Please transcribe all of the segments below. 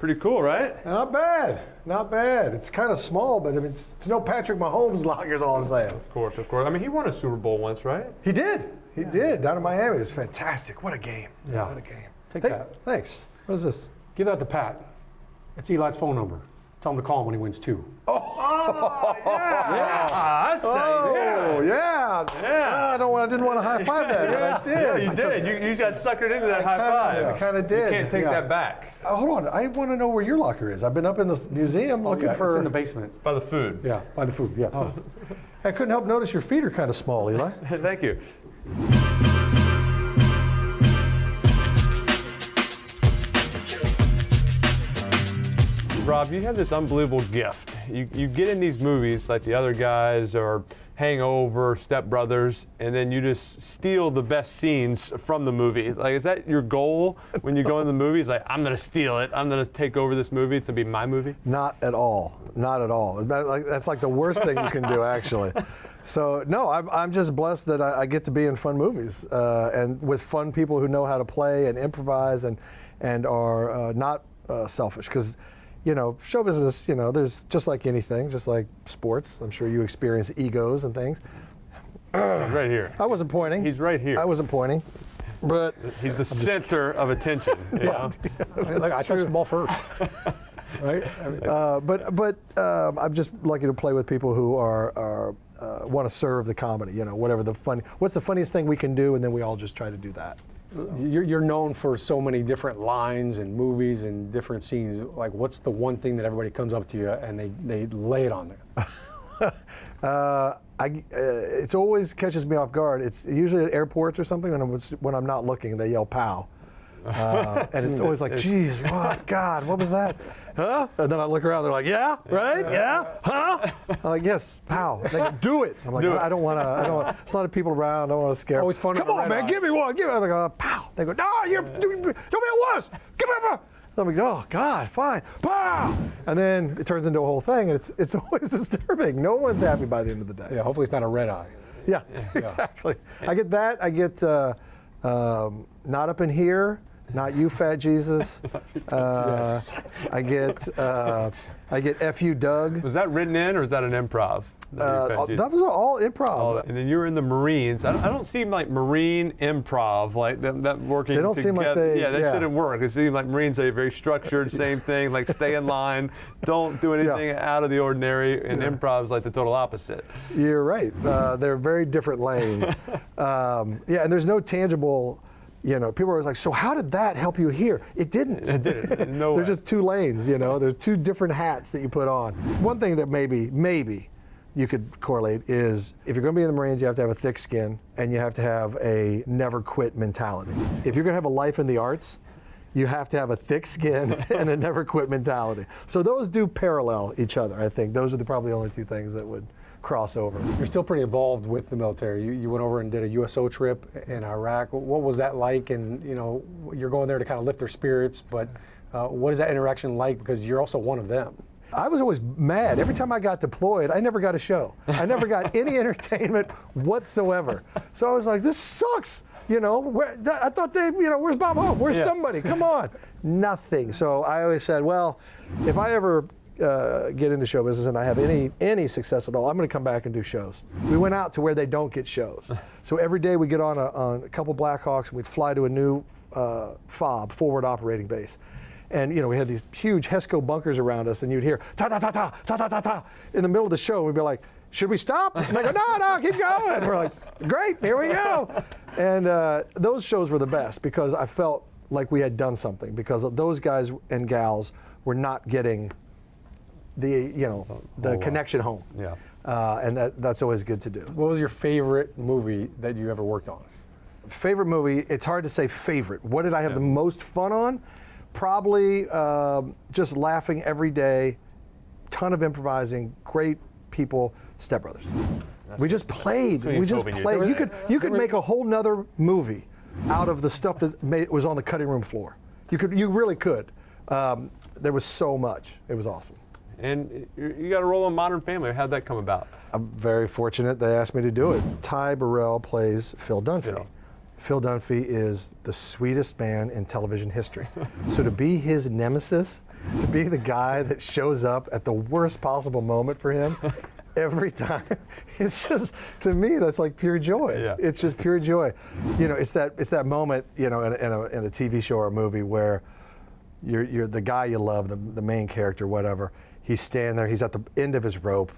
Pretty cool, right? Not bad. Not bad. It's kind of small, but I mean, it's no Patrick Mahomes locker is all I'm saying. Of course. I mean, he won a Super Bowl once, right? He did. He did. Down in Miami. It was fantastic. What a game. Yeah. What a game. Take that. Thanks. What is this? Give that to Pat. It's Eli's phone number. Tell him to call him when he wins 2. I'd say, yeah. I didn't want to high five that, but I did. Yeah, you did. You got suckered into that high five. I kind of did. You can't take that back. Hold on. I want to know where your locker is. I've been up in this museum looking for. It's in the basement. By the food. Yeah, by the food. Yeah. Oh. I couldn't help notice your feet are kind of small, Eli. Thank you. Rob, you have this unbelievable gift. You get in these movies like the other guys or Hangover, Step Brothers, and then you just steal the best scenes from the movie. Like, is that your goal when you go in the movies? Like, I'm gonna steal it. I'm gonna take over this movie. It's gonna be my movie. Not at all. Not at all. That's like the worst thing you can do, actually. So no, I'm just blessed that I get to be in fun movies and with fun people who know how to play and improvise and are not selfish. Because show business, there's just like anything, just like sports. I'm sure you experience egos and things. He's right here. I wasn't pointing. He's right here. I wasn't pointing, but he's the center of attention. I touched the ball first. Right? But I'm just lucky to play with people who are want to serve the comedy. Whatever what's the funniest thing we can do, and then we all just try to do that. So. You're known for so many different lines and movies and different scenes. Like, what's the one thing that everybody comes up to you and they lay it on there? It always catches me off guard. It's usually at airports or something when I'm not looking. They yell "pow," and it's always like, "Geez, what? God, what was that?" Huh? And then I look around. They're like, "Yeah, right? Yeah, huh?" I'm like, "Yes, pow." They go, "Do it." I'm like, "I don't want to. There's a lot of people around. I don't want to scare." Always fun. Come on, man, give me one. Give me. I'm like, "Pow." They go, "No, don't be at once. Give me one." I'm like, "Oh God, fine, pow!" And then it turns into a whole thing, and it's always disturbing. No one's happy by the end of the day. Yeah, hopefully it's not a red eye. Yeah, exactly. I get that. I get not up in here. Not you, fat Jesus. Yes. I get F you, Doug. Was that written in, or is that an improv? That was all improv. And then you were in the Marines. I don't seem like Marine improv, like that working. They don't together. seem like they. Yeah, that shouldn't work. It seems like Marines are very structured, same thing, like stay in line, don't do anything out of the ordinary, and improv is like the total opposite. You're right. They're very different lanes. And there's no tangible. People are always like, so how did that help you here? It didn't. It didn't. No They're just two lanes, There's two different hats that you put on. One thing that maybe you could correlate is if you're going to be in the Marines, you have to have a thick skin and you have to have a never quit mentality. If you're going to have a life in the arts, you have to have a thick skin and a never quit mentality. So those do parallel each other, I think. Those are probably the only two things that would cross over. You're still pretty involved with the military. You went over and did a USO trip in Iraq. What was that like? And you're going there to kind of lift their spirits, but what is that interaction like? Because you're also one of them. I was always mad. Every time I got deployed, I never got a show. I never got any entertainment whatsoever. So I was like, this sucks. I thought where's Bob Hope? Where's somebody? Come on. Nothing. So I always said, well, if I ever get into show business and I have any success at all, I'm going to come back and do shows. We went out to where they don't get shows. So every day we get on a couple Blackhawks and we'd fly to a new FOB, forward operating base. And we had these huge HESCO bunkers around us, and you'd hear ta ta ta ta ta ta ta ta in the middle of the show. We'd be like, "Should we stop?" And they go, "No, keep going." And we're like, "Great, here we go." And those shows were the best because I felt like we had done something because those guys and gals were not getting the connection home. Yeah. And that's always good to do. What was your favorite movie that you ever worked on? Favorite movie? It's hard to say favorite. What did I have the most fun on? Probably just laughing every day, ton of improvising, great people, Step Brothers. We just played. You could make a whole nother movie out of the stuff that was on the cutting room floor. You really could. There was so much. It was awesome. And you got a role in Modern Family. How'd that come about? I'm very fortunate they asked me to do it. Ty Burrell plays Phil Dunphy. Phil Dunphy is the sweetest man in television history. So to be his nemesis to be the guy that shows up at the worst possible moment for him every time. It's just, to me, that's like pure joy. Yeah. It's just pure joy. You know, it's that moment, you know, in a TV show or a movie where you're the guy you love, the main character, whatever. He's standing there. He's at the end of his rope.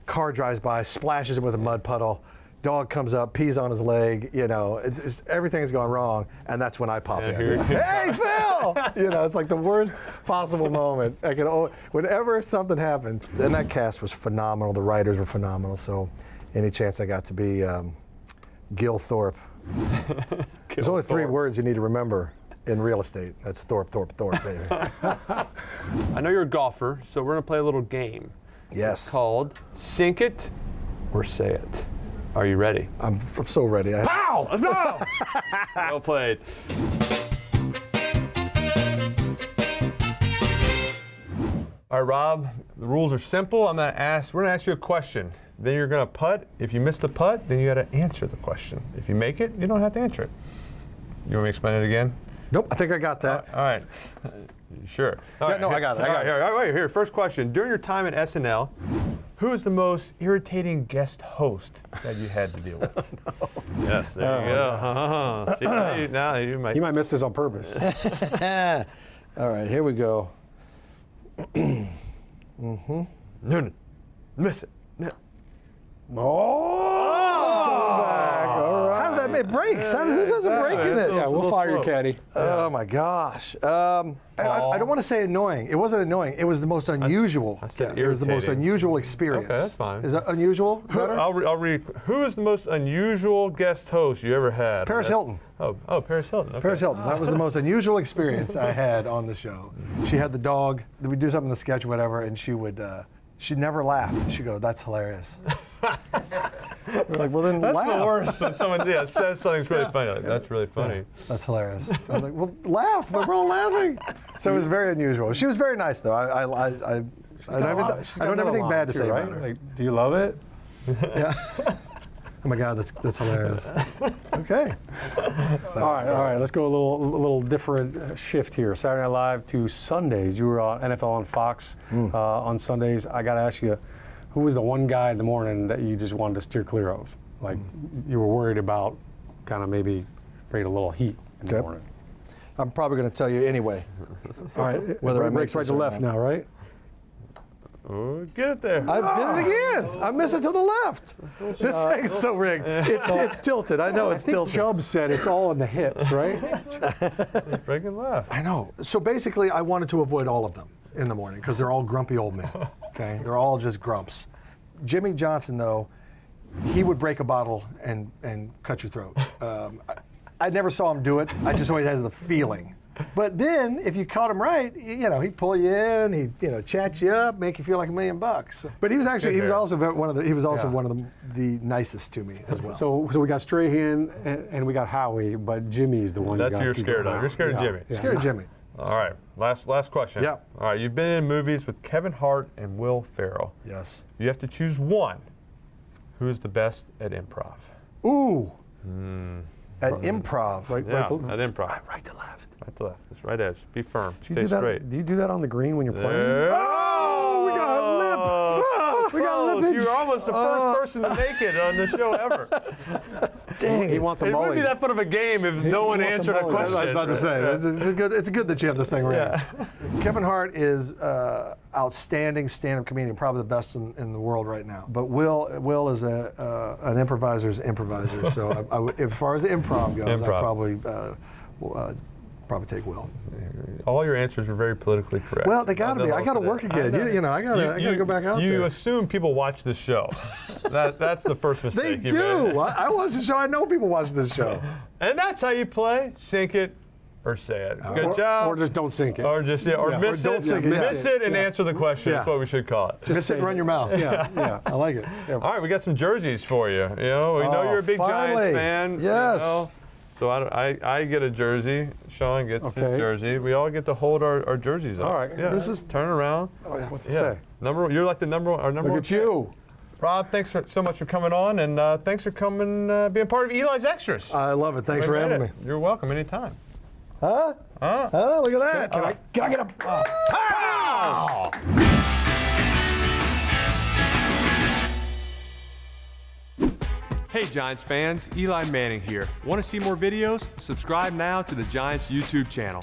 Car drives by, splashes him with a mud puddle. Dog comes up, pees on his leg. You know, everything's gone wrong, and that's when I pop in. Hey, Phil! You know, it's like the worst possible moment. Whenever something happened, and that cast was phenomenal. The writers were phenomenal. So, any chance I got to be Gil Thorpe. There's only 3 words you need to remember in real estate. That's Thorpe, Thorpe, Thorpe, baby. I know you're a golfer, so we're gonna play a little game. Yes. It's called Sink It or Say It. Are you ready? I'm so ready. Pow! No! Well played. All right, Rob, the rules are simple. We're gonna ask you a question. Then you're gonna putt. If you miss the putt, then you gotta answer the question. If you make it, you don't have to answer it. You want me to explain it again? Nope, I think I got that. All right. Sure. All right, no, I got it. All right, here. First question. During your time at SNL, who is the most irritating guest host that you had to deal with? No. Yes, there you go. See, now you might. You might miss this on purpose. All right, here we go. No, miss it. No. How did that? It breaks. How does this doesn't break in it? Yeah, we'll fire your caddy. Oh my gosh. I don't want to say annoying. It wasn't annoying. It was the most unusual. said It was the most irritating. unusual experience. Okay, that's fine. Is that unusual? Better? I'll read. Who is the most unusual guest host you ever had? Paris Hilton. Oh, Paris Hilton. Okay. Paris Hilton. That was the most unusual experience I had on the show. She had the dog. We'd do something in the sketch or whatever, and she would. She'd never laugh. She'd go, "That's hilarious." We're like, well then That's laugh. the worst when someone says something's really funny. Like, that's really funny. That's hilarious. I was like, well, laugh. We're all laughing. So it was very unusual. She was very nice, though. I don't have anything bad to say right? about her. Like, do you love it? Yeah. Oh my God, that's hilarious. Okay. All right. Let's go a little different shift here. Saturday Night Live to Sundays. You were on NFL on Fox on Sundays. I got to ask you, who was the one guy in the morning that you just wanted to steer clear of? Like you were worried about, kind of maybe bring a little heat in the morning. I'm probably going to tell you anyway. All right. Whether I make breaks right this to or left not. now, right? Oh, get it there. I did it again. I missed it to the left. This thing's so rigged. It's tilted. I know it's tilted. Chubb said it's all in the hips, right? Breaking left. I know. So basically, I wanted to avoid all of them in the morning because they're all grumpy old men. Okay, they're all just grumps. Jimmy Johnson, though, he would break a bottle and cut your throat. I never saw him do it. I just always had the feeling. But then, if you caught him right, you know, he'd pull you in, he'd chat you up, make you feel like $1 million. But he was actually, he was also one of the nicest to me as well. So we got Strahan and we got Howie, but Jimmy's the one. That's who you're scared of. You're scared of Jimmy. Scared of Jimmy. All right, last question. Yeah. All right, you've been in movies with Kevin Hart and Will Ferrell. Yes. You have to choose one. Who is the best at improv? Ooh. At improv. Right, Yeah, at improv. Right to left. Right to left. It's right edge. Be firm. Do you Stay do straight. do you do that on the green when you're playing? Oh, we got a lip. We got close. lippage. You were almost the first person to make it on the show ever. Dang He it. wants a It wouldn't be mulligan. that fun of a game if no one wants a answered a mulligan. I was question. about to say, it's good that you have this thing right. Kevin Hart is outstanding stand-up comedian, probably the best in the world right now. But Will is an improviser's improviser. So I would, as far as the improv goes, Improv. I'd probably take Will. All your answers are very politically correct. Well, they got to be. I got to work again. I got to go back out there. You assume people watch the show. That's the first They mistake you do. made. I watch the show. I know people watch this show. And that's how you play. Sink it or say it. Good job. Or just don't sink it. Or just miss don't it. sink it. Miss it and Yeah. answer the question. That's Yeah. what we should call it. Just sit and run your mouth. Yeah. I like it. All right, we got some jerseys for you. We know you're a big finally. Giants fan. Yes. So I get a jersey. Shaun gets his jersey. We all get to hold our jerseys up. All right. Yeah. This is- turn around. Oh, yeah. What's it say? You're like our number Look one. at you. Rob, thanks so much for coming on, and thanks for coming, being part of Eli's Extras. I love it. Thanks for having me. You're welcome anytime. Huh? Oh, look at that. Can I get a pow? Hey Giants fans, Eli Manning here. Want to see more videos? Subscribe now to the Giants YouTube channel.